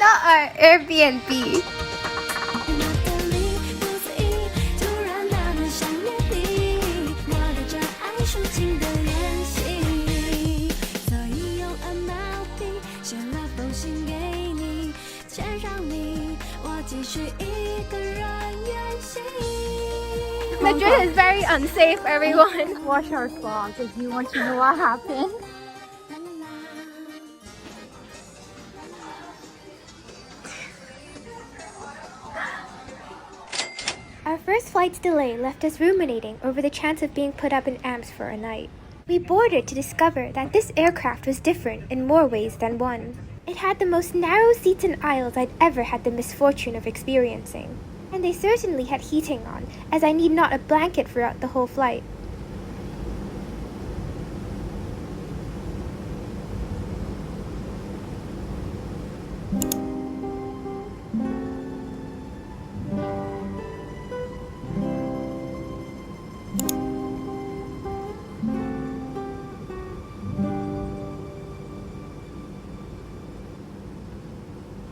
not our Airbnb. Madrid is very unsafe, everyone. Watch our vlog if you want to know what happened. Our first flight's delay left us ruminating over the chance of being put up in Amps for a night. We boarded to discover that this aircraft was different in more ways than one. It had the most narrow seats and aisles I'd ever had the misfortune of experiencing. And they certainly had heating on, as I need not a blanket throughout the whole flight.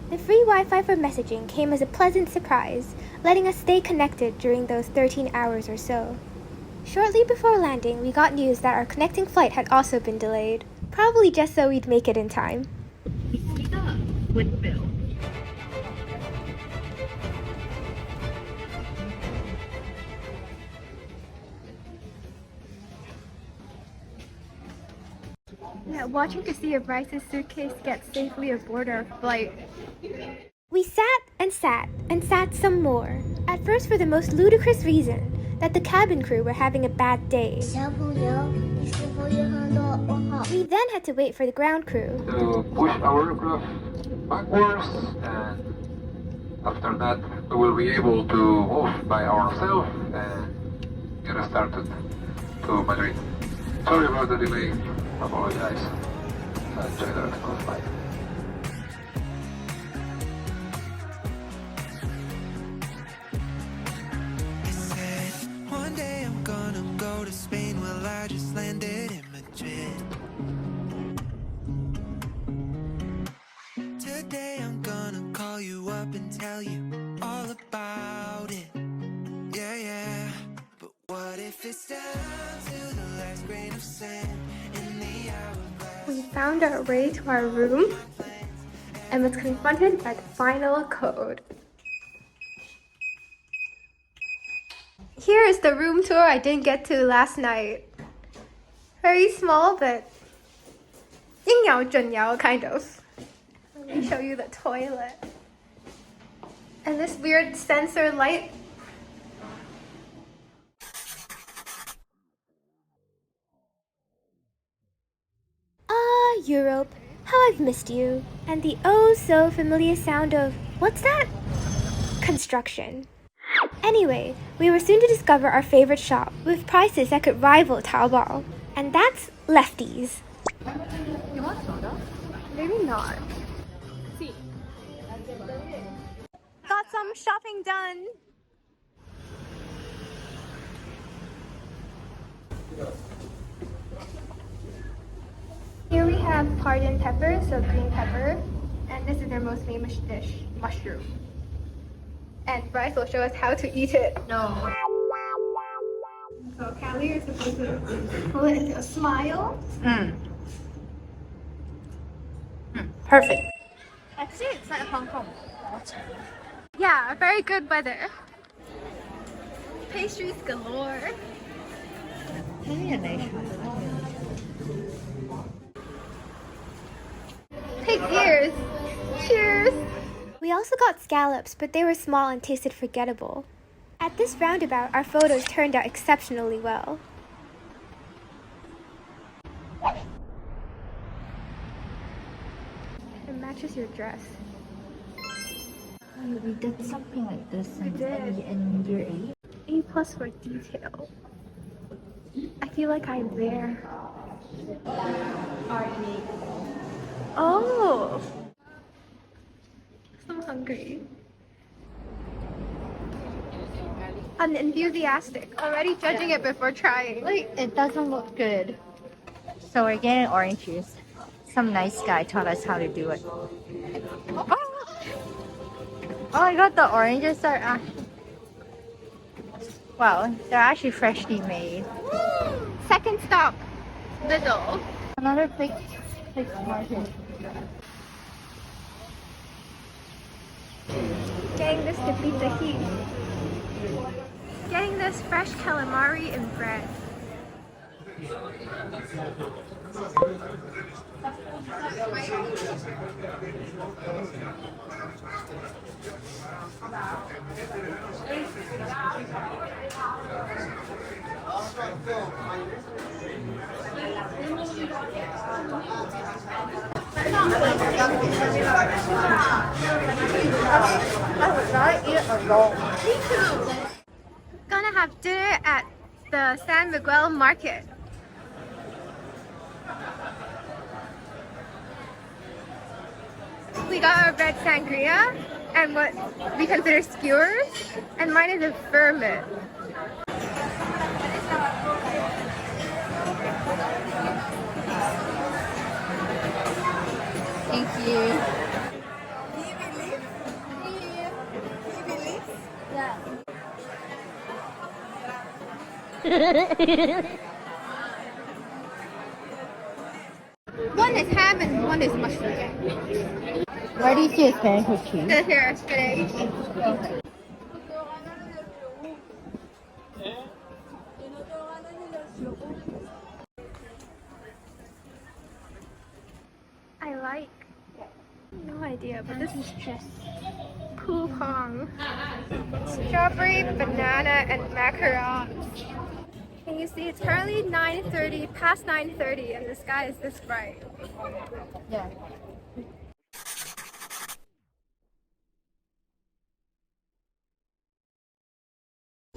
The free Wi-Fi for messaging came as a pleasant surprise, letting us stay connected during those 13 hours or so. Shortly before landing, we got news that our connecting flight had also been delayed, probably just so we'd make it in time. With Bill. Yeah, watching to see if Bryce's suitcase gets safely aboard our flight. We sat and sat and sat some more, at first for the most ludicrous reason, that the cabin crew were having a bad day. We then had to wait for the ground crew to push our aircraft backwards, and after that we will be able to move by ourselves and get us started to Madrid. Sorry about the delay. Apologize. Enjoy the rest of the flight. I said, one day I'm gonna go to Spain. Well, I just landed in Madrid. Today I'm gonna call you up and tell you all about it. Yeah, yeah. But what if it's down to the last grain of sand in the hourglass? We found our way to our room and was confronted by the final code. Here is the room tour I didn't get to last night. Very small, but 应有尽有, kind of. Let me show you the toilet. And this weird sensor light. Europe, how I've missed you, and the oh so familiar sound of, what's that? Construction. Anyway, we were soon to discover our favorite shop, with prices that could rival Taobao, and that's Lefties. You want soda? Maybe not. See. Got some shopping done! Here we have pardon pepper, so green pepper, and this is their most famous dish, mushroom. And Bryce will show us how to eat it. No. So Callie, you're supposed to pull it into a smile. Perfect. Actually, it's like Hong Kong. Yeah, very good weather. Pastries galore. Pig ears. Cheers. We also got scallops, but they were small and tasted forgettable. At this roundabout, our photos turned out exceptionally well. It matches your dress. We did something like this did. in year 8. A plus for detail. I feel like I'm there. Oh! So hungry. Unenthusiastic. Already judging it before trying. Like, it doesn't look good. So we're getting orange juice. Some nice guy taught us how to do it. Oh my god, the oranges are actually... Wow, they're actually freshly made. Second stop, Lidl. Another big market. Getting this to beat the heat. Getting this fresh calamari in bread. I would not eat a roll. Me too. Gonna have dinner at the San Miguel Market. We got our red sangria and what we consider skewers, and mine is a vermouth. Thank you. One is ham and one is mushroom. Where do you see a Spanish with cheese? Here, spinach. I like. No idea, but this is just poo pong. Strawberry, banana, and macarons. Can you see? It's currently 9:30, past 9:30, and the sky is this bright. Yeah.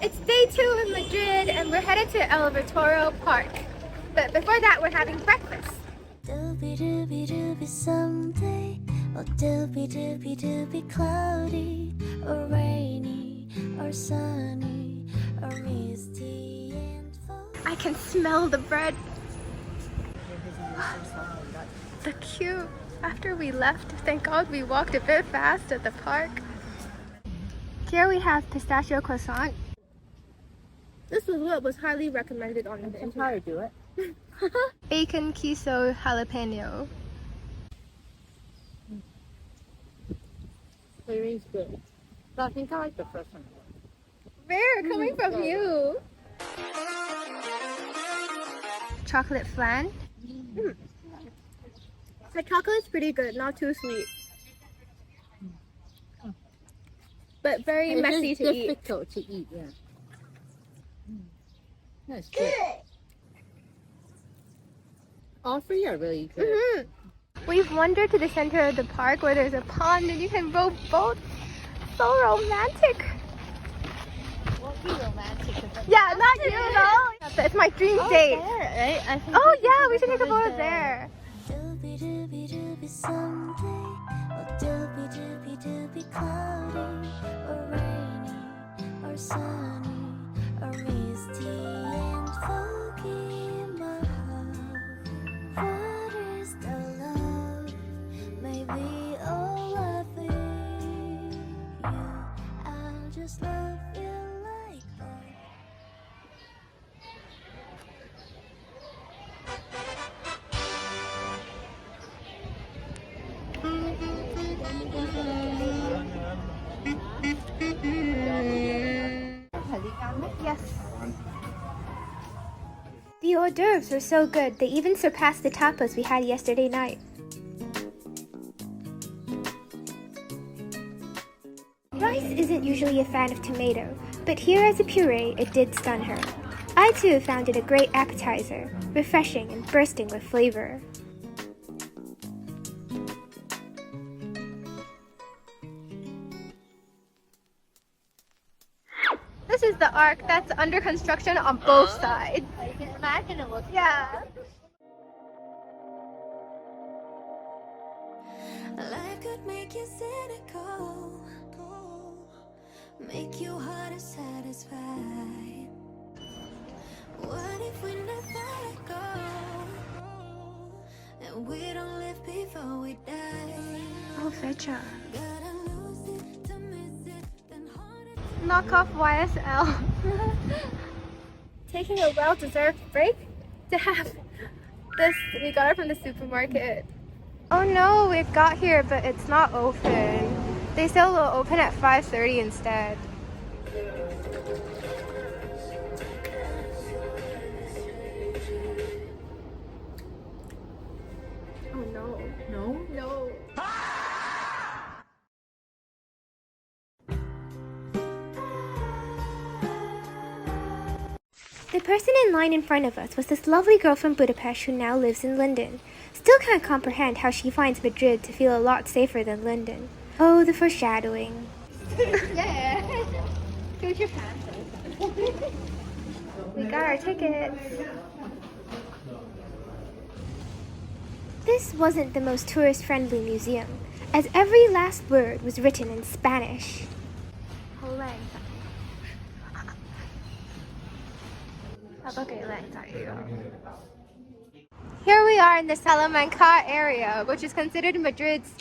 It's day 2 in Madrid, and we're headed to El Retiro Park. But before that, we're having breakfast. Doobie doobie doobie someday, or doobie doobie doobie cloudy, or rainy, or sunny, or misty and foggy. I can smell the bread. The queue. After we left, thank God we walked a bit fast at the park. Here we have pistachio croissant. This is what was highly recommended on the That's how to do it. bacon queso jalapeno. Flavor is good. But I think I like the first one. Where? Coming from you. Chocolate flan. The chocolate's pretty good, not too sweet. But very messy to eat. Difficult to eat, yeah. That's good. All three are really good. We've wandered to the center of the park where there's a pond and you can row boats. So romantic. Won't be romantic. Yeah, not you though. It's my dream date. There, right? I think Oh yeah, we should take a photo there. Doobie doobie doobie someday, or doobie doobie doobie cloudy, or rainy, or sunny, or misty and foggy. My heart, what is the love? Maybe all I think you, I'll just love you like that. Yes. The hors d'oeuvres were so good, they even surpassed the tapas we had yesterday night. Rice isn't usually a fan of tomato, but here as a puree, it did stun her. I too found it a great appetizer, refreshing and bursting with flavor. This is the arc that's under construction on both sides. You can imagine it looks Yeah. Life could make you cynical, make your heart dissatisfied. What if we never let go, and we don't live before we die? Oh, fecha. Gotta lose it to miss knockoff YSL. Taking a well-deserved break to have this. We got it from the supermarket. Oh no, we got here, but it's not open. They said it'll open at 5:30 instead. Oh no. No? No. The person in line in front of us was this lovely girl from Budapest who now lives in London. Still can't comprehend how she finds Madrid to feel a lot safer than London. Oh, the foreshadowing. Yeah. Future passes. We got our tickets. This wasn't the most tourist-friendly museum, as every last word was written in Spanish. Here we are in the Salamanca area, which is considered Madrid's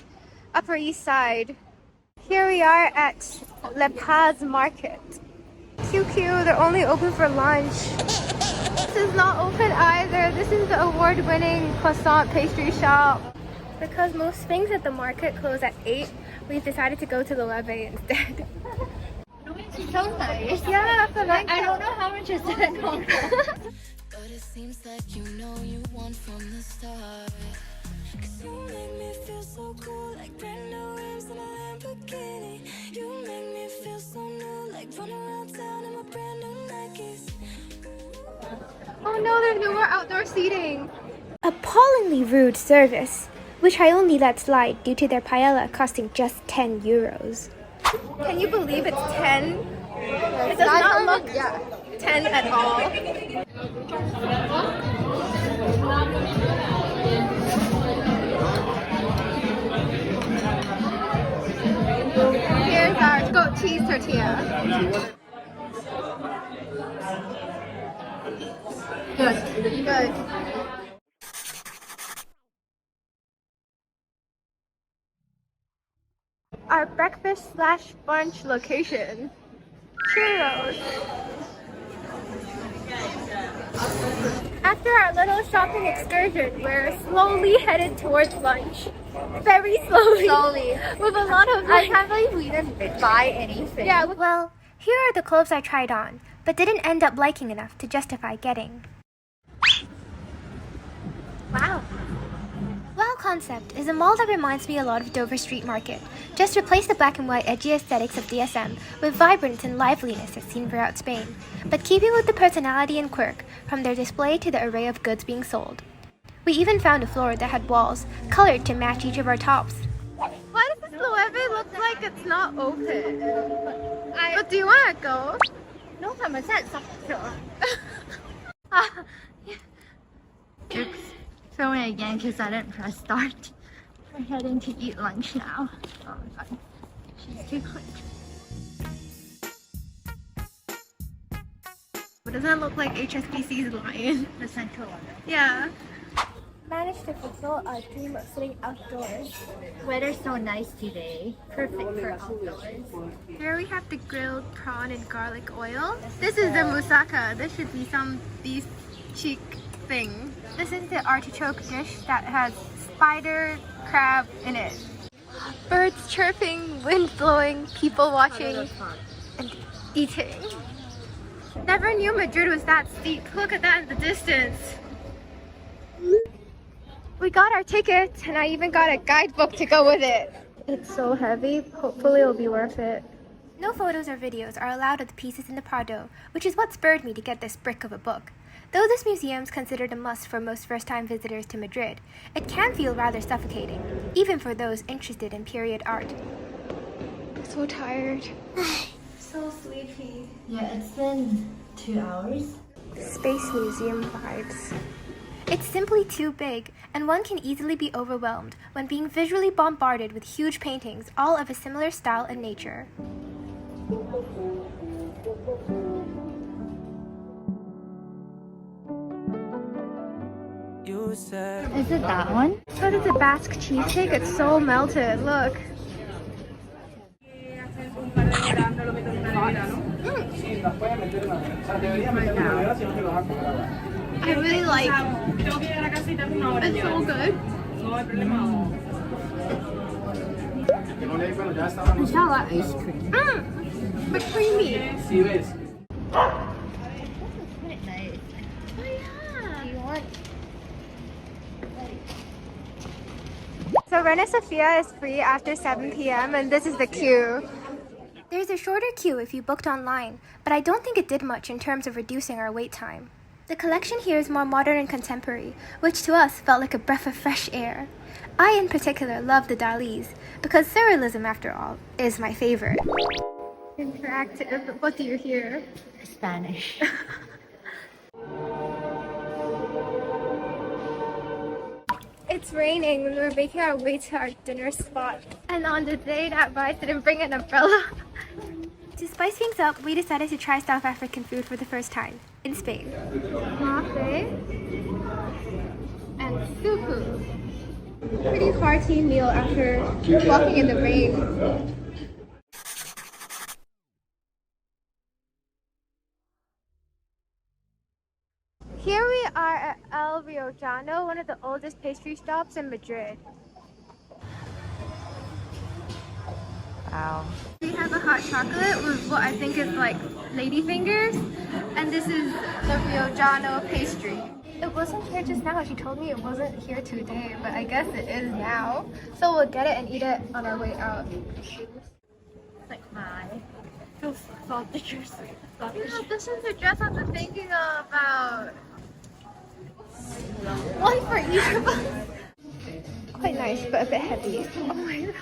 Upper East Side. Here we are at La Paz Market. QQ, they're only open for lunch. This is not open either. This is the award-winning croissant pastry shop. Because most things at the market close at 8, we've decided to go to the Leve instead. It's so nice. Yeah, I don't know how much is that cont. But it seems like you know you want from the start. 'Cause you make me feel so cool, like brand new rims in a Lamborghini. You make me feel so new, like running around town in my brand new Nikes. Oh no, there's no more outdoor seating. Appallingly rude service, which I only let slide due to their paella costing just 10 euros. Can you believe it's 10? It does not look 10 at all. Here's our goat cheese tortilla. Good. Our breakfast/brunch location. Churros. After our little shopping excursion, we're slowly headed towards lunch. Very slowly. With a lot of I can't believe we didn't buy anything. Yeah, well, here are the clothes I tried on, but didn't end up liking enough to justify getting. Wow. Wow Concept is a mall that reminds me a lot of Dover Street Market. Just replace the black and white edgy aesthetics of DSM with vibrance and liveliness as seen throughout Spain, but keeping with the personality and quirk from their display to the array of goods being sold. We even found a floor that had walls colored to match each of our tops. Why does this Loewe look like it's not open? But do you want to go? No, I'm sad. Oops. Filming again because I didn't press start. We're heading to eat lunch now. Oh my god. She's too quick. But doesn't it look like HSBC's lion? The central one. Yeah. Managed to fulfill our dream of sitting outdoors. Weather's so nice today. Perfect for outdoors. Here we have the grilled prawn and garlic oil. This is the moussaka. This should be some beef cheek thing. This is the artichoke dish that has spider crab in it. Birds chirping, wind blowing, people watching, and eating. Never knew Madrid was that steep. Look at that in the distance. We got our tickets, and I even got a guidebook to go with it. It's so heavy. Hopefully it'll be worth it. No photos or videos are allowed of the pieces in the Prado, which is what spurred me to get this brick of a book. Though this museum is considered a must for most first-time visitors to Madrid, it can feel rather suffocating, even for those interested in period art. I'm so tired. So sleepy. Yeah, it's been 2 hours. Space museum vibes. It's simply too big, and one can easily be overwhelmed when being visually bombarded with huge paintings, all of a similar style and nature. Is it that one? So does the Basque cheesecake. It's so melted. Look. right now. I really like it. It's so good. It's not like ice cream. But creamy. Quite nice. Oh yeah. You want? So Reina Sofia is free after 7 p.m. and this is the queue. There's a shorter queue if you booked online, but I don't think it did much in terms of reducing our wait time. The collection here is more modern and contemporary, which to us felt like a breath of fresh air. I in particular love the Dalis, because surrealism after all is my favorite. Interactive, what do you hear? Spanish. It's raining and we're making our way to our dinner spot. And on the day that Vice didn't bring an umbrella. To spice things up, we decided to try South African food for the first time in Spain. Mate and supu. Pretty hearty meal after walking in the rain. Here we are at El Riojano, one of the oldest pastry shops in Madrid. Wow. We have a hot chocolate with what I think is like lady fingers, and this is the Riojano pastry. It wasn't here just now. She told me it wasn't here today, but I guess it is now. So we'll get it and eat it on our way out. Like my sausages. Yeah, this is the dress I've been thinking about. One for each of us. Quite nice, but a bit heavy. Oh my god.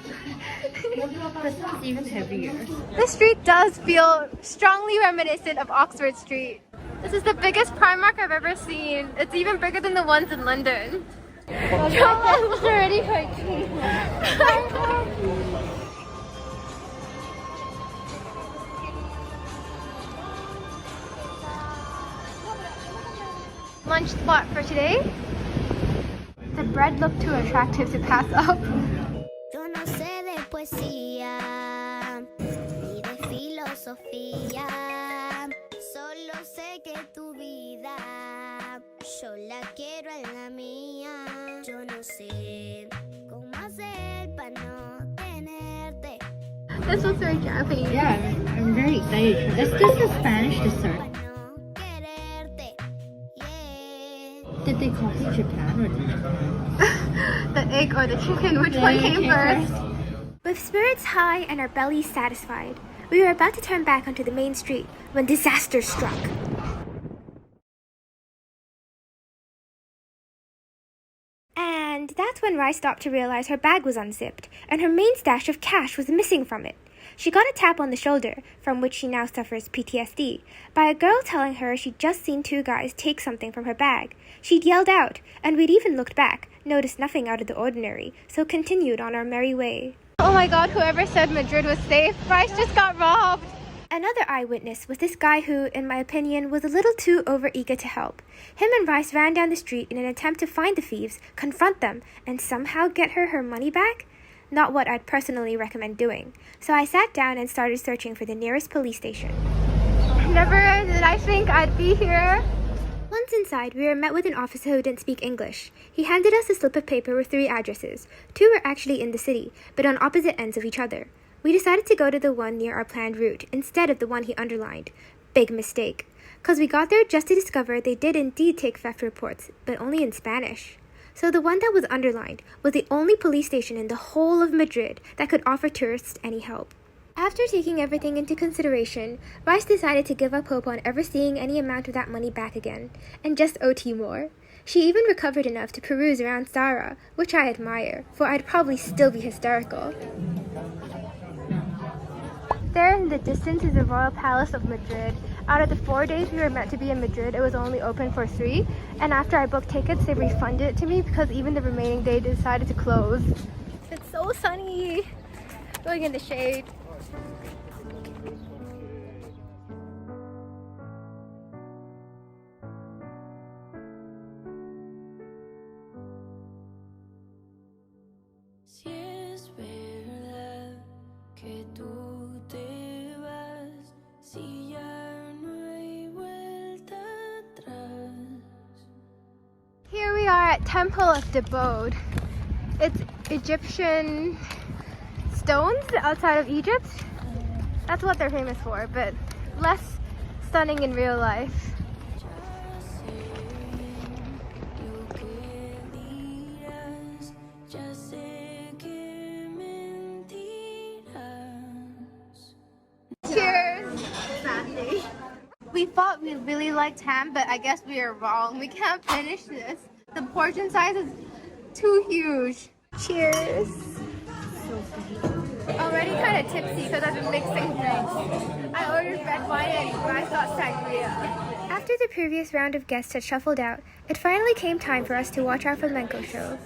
This one's even heavier. This street does feel strongly reminiscent of Oxford Street. This is the biggest Primark I've ever seen. It's even bigger than the ones in London. Joel's already quite Lunch spot for today. The bread looked too attractive to pass up. Yo no sé de poesía ni de filosofía, solo sé que tu vida yo la quiero en la mía. Yo no sé cómo hacer para no tenerte. This looks very Japanese. Yeah, I'm very excited. Is this a Spanish dessert? Pa' no quererte, yeah. Did they copy Japan or did The egg or the chicken, which one came first? With spirits high and our bellies satisfied, we were about to turn back onto the main street when disaster struck. And that's when Rai stopped to realize her bag was unzipped and her main stash of cash was missing from it. She got a tap on the shoulder, from which she now suffers PTSD, by a girl telling her she'd just seen two guys take something from her bag. She'd yelled out, and we'd even looked back, noticed nothing out of the ordinary, so continued on our merry way. Oh my god, whoever said Madrid was safe, Bryce just got robbed! Another eyewitness was this guy who, in my opinion, was a little too overeager to help. Him and Rice ran down the street in an attempt to find the thieves, confront them, and somehow get her money back? Not what I'd personally recommend doing. So I sat down and started searching for the nearest police station. Never did I think I'd be here. Once inside, we were met with an officer who didn't speak English. He handed us a slip of paper with 3 addresses. 2 were actually in the city, but on opposite ends of each other. We decided to go to the one near our planned route, instead of the one he underlined. Big mistake. 'Cause we got there just to discover they did indeed take theft reports, but only in Spanish. So the one that was underlined was the only police station in the whole of Madrid that could offer tourists any help. After taking everything into consideration, Rice decided to give up hope on ever seeing any amount of that money back again, and just OT more. She even recovered enough to peruse around Zara, which I admire, for I'd probably still be hysterical. There in the distance is the Royal Palace of Madrid. Out of the 4 days we were meant to be in Madrid, it was only open for 3, and after I booked tickets, they refunded it to me because even the remaining day decided to close. It's so sunny. Going in the shade. Si es verdad que tú te vas, si ya no hay at Temple of the Bod. It's Egyptian stones outside of Egypt. That's what they're famous for, but less stunning in real life. Cheers! We thought we really liked ham, but I guess we are wrong. We can't finish this. The portion size is too huge. Cheers! Already kind of tipsy because I've been mixing drinks. I ordered red wine and you guys got sangria. After the previous round of guests had shuffled out, it finally came time for us to watch our flamenco show.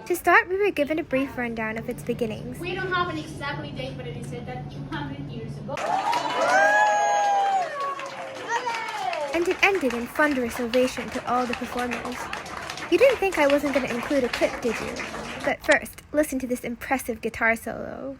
To start, we were given a brief rundown of its beginnings. We don't have an exactly date, but it is said that 200 years ago. And it ended in thunderous ovation to all the performers. You didn't think I wasn't going to include a clip, did you? But first, listen to this impressive guitar solo.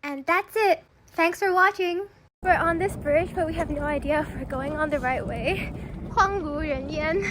And that's it. Thanks for watching. We're on this bridge, but we have no idea if we're going on the right way. 荒无人烟.